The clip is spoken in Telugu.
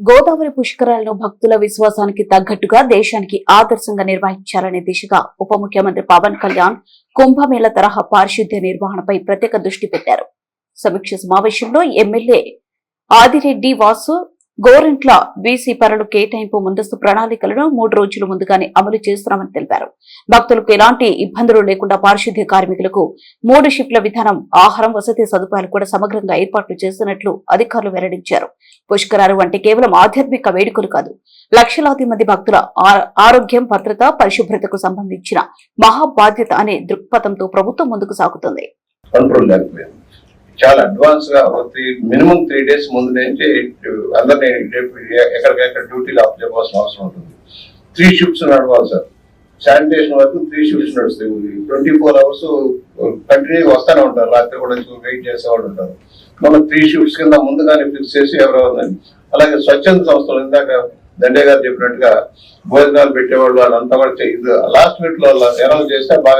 గోదావరి పుష్కరాలను భక్తుల విశ్వాసానికి తగ్గట్టుగా దేశానికి ఆదర్శంగా నిర్వహించాలనే దిశగా ఉప ముఖ్యమంత్రి పవన్ కళ్యాణ్ కుంభమేళ తరహా పారిశుద్ధ్య నిర్వహణపై ప్రత్యేక దృష్టి పెట్టారు. సమీక్ష సమావేశంలో ఎమ్మెల్యే ఆదిరెడ్డి వాసు గోరంట్ల బీసీ పనులు కేటాయింపు ముందస్తు ప్రణాళికలను 3 రోజుల ముందుగానే అమలు చేస్తున్నామని తెలిపారు. భక్తులకు ఎలాంటి ఇబ్బందులు లేకుండా పారిశుద్ధ్య కార్మికులకు 3 షిఫ్ట్ల విధానం, ఆహారం, వసతి సదుపాయాలు కూడా సమగ్రంగా ఏర్పాట్లు చేస్తున్నట్లు అధికారులు వెల్లడించారు. పుష్కరాలు అంటే కేవలం ఆధ్యాత్మిక వేడుకలు కాదు, లక్షలాది మంది భక్తుల ఆరోగ్యం, భద్రత, పరిశుభ్రతకు సంబంధించిన మహాబాధ్యత అనే దృక్పథంతో ప్రభుత్వం ముందుకు సాగుతుంది. చాలా అడ్వాన్స్ గా మినిమం 3 days ముందు నుంచి అందరినీ ఎక్కడికెక్కడ డ్యూటీలు అప్ చెప్పాల్సిన అవసరం ఉంటుంది. 3 shifts నడవాలి సార్. శానిటేషన్ వరకు 3 shifts నడుస్తాయి. 24 hours కంటిన్యూగా వస్తూనే ఉంటారు. రాత్రి కూడా వెయిట్ చేసేవాళ్ళు ఉంటారు. మనం 3 shifts కింద ముందుగానే ఫిక్స్ చేసి ఎవరెవరు, అలాగే స్వచ్ఛంద సంస్థలు ఇందాక దండే గారు చెప్పినట్టుగా భోజనాలు పెట్టేవాళ్ళు వాళ్ళంతా కూడా లాస్ట్ మినిట్ లో ఎలా చేస్తే బాగా